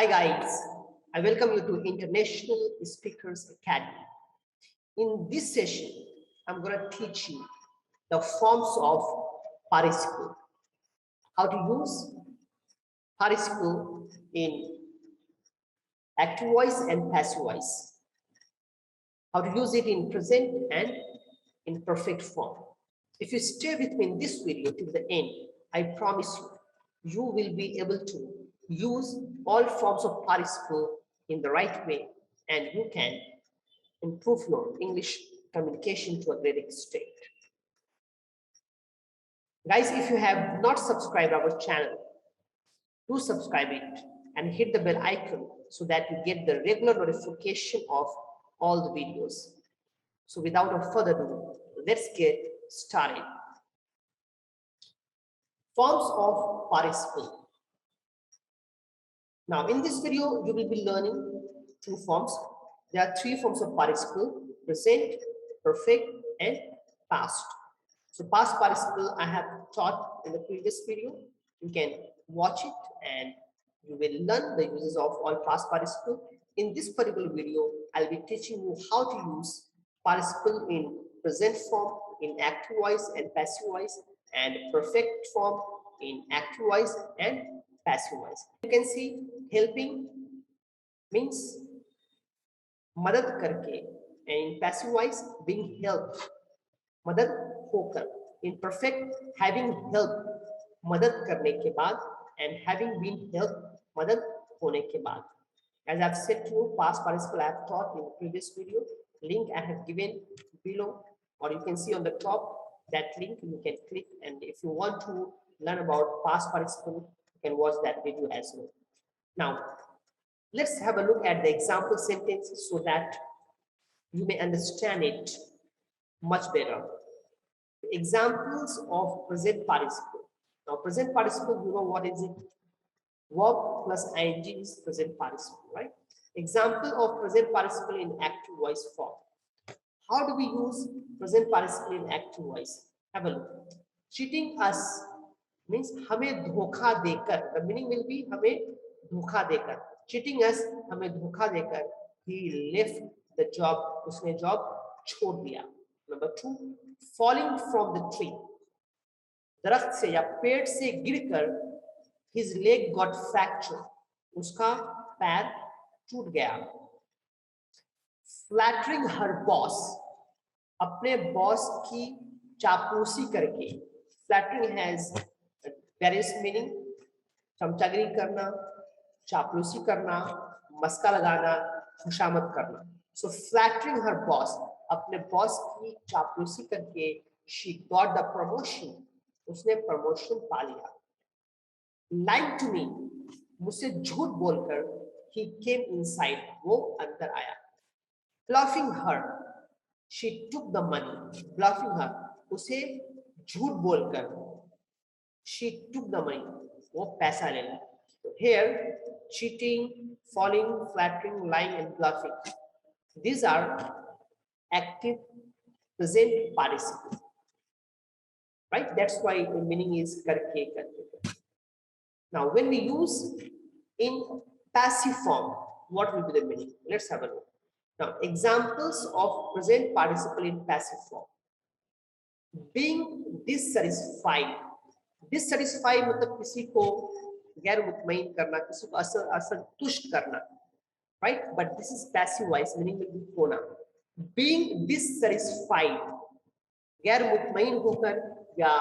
Hi guys, I welcome you to International Speakers Academy. In this session, I'm going to teach you the forms of participle. How to use participle in active voice and passive voice. How to use it in present and in perfect form. If you stay with me in this video till the end, I promise you, you will be able to use all forms of participle in the right way, and you can improve your English communication to a great extent. Guys, if you have not subscribed our channel, do subscribe it and hit the bell icon so that you get the regular notification of all the videos. So without further ado, let's get started. Forms of participle. Now, in this video, you will be learning two forms. There are three forms of participle: present, perfect, and past. So past participle I have taught in the previous video. You can watch it and you will learn the uses of all past participle. In this particular video, I'll be teaching you how to use participle in present form, in active voice and passive voice, and perfect form in active voice and passive voice. You can see helping means मदद करके, and in passive voice being helped, मदद होकर. In perfect, having help, मदद करने के बाद, and having been helped, मदद होने के बाद. As I've said to you, past participle I have taught in the previous video. Link I have given below, or you can see on the top. That link you can click, and if you want to learn about past participle, you can watch that video as well. Now, let's have a look at the example sentence so that you may understand it much better. Examples of present participle. Now, present participle, you know what is it? Verb plus ing is present participle, right? Example of present participle in active voice form. How do we use present participle in active voice? Have a look. Cheating us means हमें धोखा देकर. The meaning will be हमें धोखा देकर. Cheating us, हमें धोखा देकर. He left the job. उसने job छोड़ दिया. Number 2, falling from the tree. दरख्त से या पेड़ से गिरकर his leg got fractured. उसका पैर टूट गया. Flattering her boss. अपने बॉस की चापलूसी करके. Flattering has various meaning. चमचागिरी करना, चापलूसी करना, मस्का लगाना, खुशामद करना. So flattering her boss, अपने बॉस की चापलूसी करके she got the promotion. उसने प्रमोशन पा लिया. Lying to me, मुझसे झूठ बोलकर he came inside, वो अंदर आया. Bluffing her, she took the money. Bluffing her, उसे झूठ बोलकर she took the money, वो पैसा ले लिया. Here, cheating, falling, flattering, lying, and bluffing. These are active present participle, right? That's why the meaning is करके करके. Now, when we use in passive form, what will be the meaning? Let's have a look. Now, examples of present participle in passive form. Being dissatisfied. Dissatisfied मतलब किसी को गैर मुतमईन करना, किसी को असंतुष्ट करना, right? But this is passive voice, meaning will be होना. Being dissatisfied, गैर मुतमईन होकर या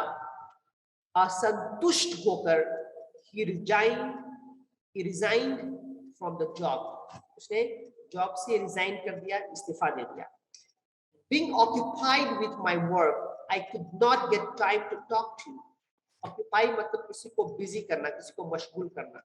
असंतुष्ट होकर, he resigned from the job. उसने job से resign कर दिया, इस्तीफा दे दिया. Being occupied with my work, I could not get time to talk to you. Occupy मतलब किसी को busy करना, किसी को मशगूल करना.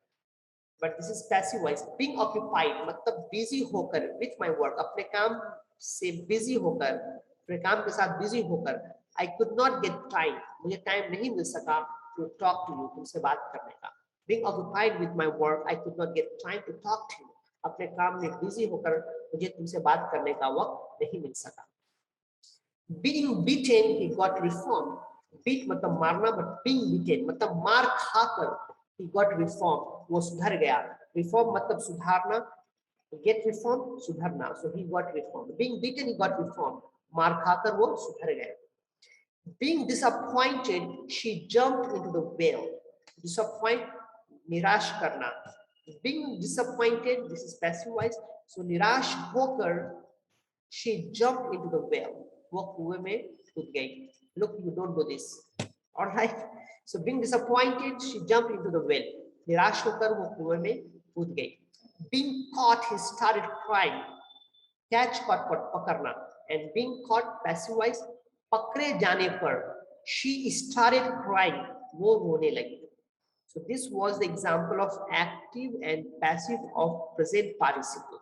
But this is passive voice. Being occupied मतलब busy होकर with my work, अपने काम से busy होकर, अपने काम के साथ busy होकर, I could not get time. मुझे time नहीं मिल सका to talk to you, तुमसे बात करने का. Being occupied with my work, I could not get time to talk to you. अपने काम में busy होकर मुझे तुमसे बात करने का वक्त नहीं मिल सका. Being beaten, he got reformed. Beat मतलब मारना, but being beaten मतलब मार खाकर he got reformed, वो सुधर गया. Reform मतलब सुधारना, get reformed सुधरना, so he got reformed. Being beaten he got reformed, मार खाकर वो सुधर गए. Being disappointed she jumped into the well. Disappoint निराश करना. Being disappointed, this is passive voice, so निराश होकर she jumped into the well. वो कुएं में कूद गई. Look, you don't do this. All right. So being disappointed, she jumped into the well. निराश होकर वो कुएं में कूद गई. Being caught, he started crying. Catch, caught, पकड़ना. And being caught, passive voice, पकड़े जाने पर she started crying. वो रोने लगी. So this was the example of active and passive of present participle.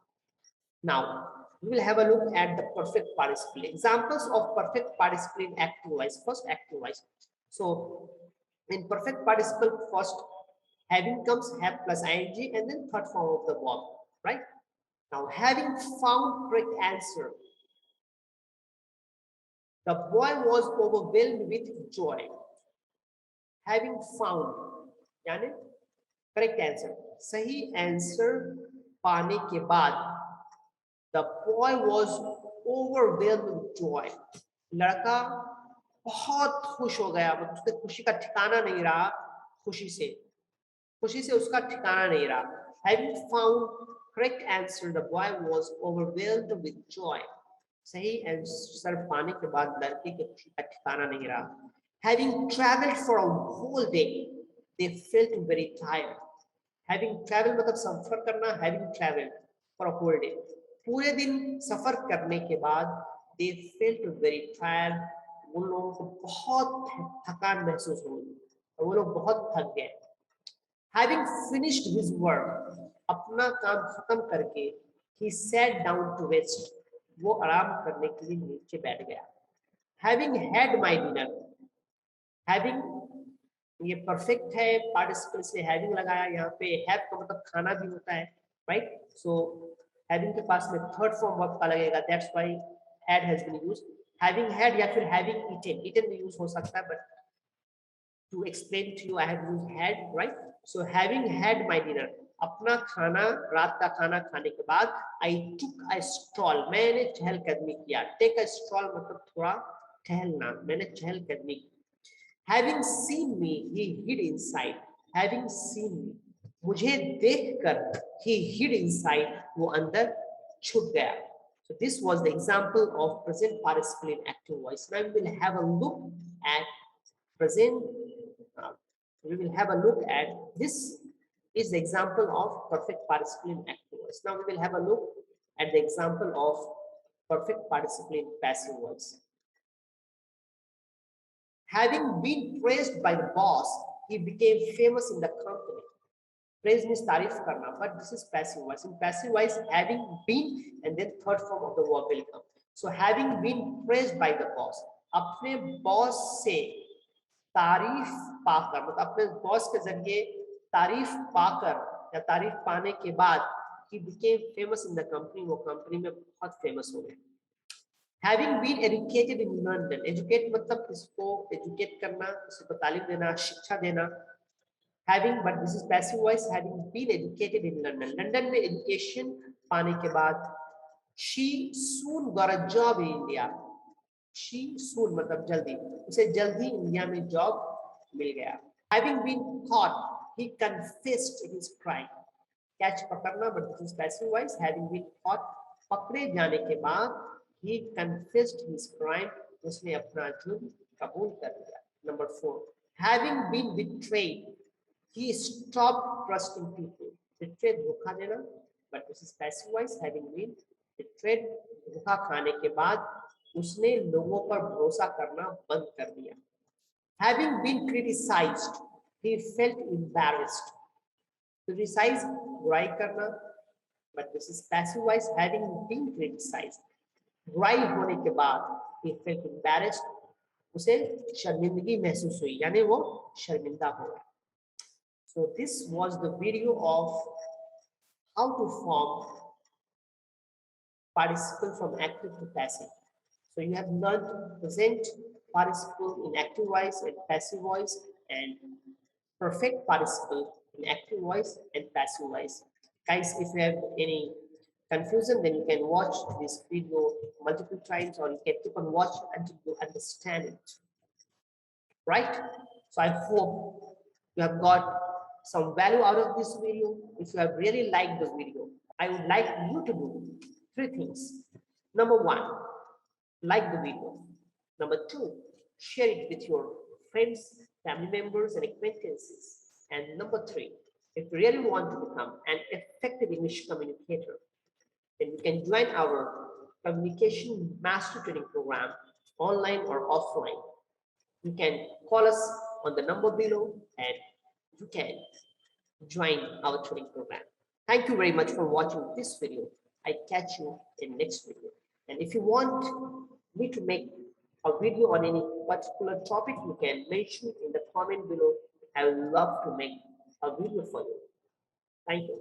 Now, we will have a look at the perfect participle. Examples of perfect participle in active voice. First, active voice. So, in perfect participle, first having comes, have plus ing, and then third form of the verb, right? Now, having found correct answer, the boy was overwhelmed with joy. Having found, यानी correct answer, सही answer पाने के बाद, the boy was overwhelmed with joy. लड़का बहुत खुश हो गया, उसके खुशी का ठिकाना नहीं रहा, खुशी से उसका ठिकाना नहीं रहा. Having found correct answer, the boy was overwhelmed with joy. सही आंसर पाने के बाद लड़के के खुशी का ठिकाना नहीं रहा. Having traveled for a whole day, they felt very tired. Having traveled मतलब सफर करना, having traveled for a whole day, पूरे दिन सफर करने के बाद they felt very tired. उन लोगों को बहुत थकान महसूस हुई और वो लोग बहुत थक गए. Having finished his work, अपना काम खत्म करके, he sat down to rest. वो आराम करने के लिए नीचे बैठ गया. Having had my dinner, having ये परफेक्ट है, पार्टिसिपल से हैविंग लगाया. यहाँ पे हैव का मतलब खाना भी होता है, राइट? सो हैविंग के पास में थर्ड फॉर्म वर्ब का लगेगा, that's why had has been used. Having had या फिर हैविंग ईटन भी यूज हो सकता है, but to explain to you I have used had, right? So having had my dinner, अपना खाना, रात का खाना खाने के बाद, आई टुक अ स्ट्रॉल, मैंने चहलकदमी किया. टेक अ स्ट्रॉल मतलब थोड़ा टहलना, मैंने चहलकदमी की. Having seen me, he hid inside. Having seen me, मुझे देखकर, he hid inside, वो अंदर छुप गया. So this was the example of present participle in active voice. Now we will have a look at present. We will have a look at this is the example of perfect participle in active voice. Now we will have a look at the example of perfect participle in passive voice. Having been praised by the boss, he became famous in the company. Praise means तारीफ करना, but this is passive voice. In passive voice, having been and then third form of the verb will come. So having been praised by the boss, अपने boss से तारीफ पाकर, मतलब अपने boss के जरिए तारीफ पाकर या तारीफ पाने के बाद, he became famous in the company, वो company में बहुत famous हो गए. Having been educated in London, educate मतलब किसको educate करना, किसी को तालीम देना, शिक्षा देना. Having, but this is passive voice. Having been educated in London, London में education पाने के बाद, she soon got a job in India. She soon मतलब जल्दी, उसे जल्दी इंडिया में जॉब मिल गया. Having been caught, he confessed his crime. Catch पकड़ना, but this is passive voice. Having been caught, पकड़े जाने के बाद, he confessed his crime, उसने अपना जुर्म कबूल कर लिया. Number 4, having been betrayed, he stopped trusting people. Betrayed धोखा देना, but this is passive voice. Having been betrayed, धोखा खाने के बाद उसने लोगों पर भरोसा करना बंद कर दिया. Having been criticized, he felt embarrassed. Criticize बुराई करना, but this is passive voice. Having been criticized, बुराई होने के बाद, he felt embarrassed, उसे शर्मिंदगी महसूस हुई, यानी वो शर्मिंदा हो गया. So this was the video of how to form participle from active to passive. So you have learned present participle in active voice and passive voice, and perfect participle in active voice and passive voice. Guys, if you have any confusion, then you can watch this video multiple times, or you can keep on watching until you understand it. Right? So I hope you have got some value out of this video. If you have really liked the video, I would like you to do three things. Number one, like the video. Number two, share it with your friends, family members, and acquaintances. And number three, if you really want to become an effective English communicator, then you can join our communication master training program, online or offline. You can call us on the number below and you can join our training program. Thank you very much for watching this video. I catch you in next video. And if you want me to make a video on any particular topic, you can mention in the comment below. I would love to make a video for you. Thank you.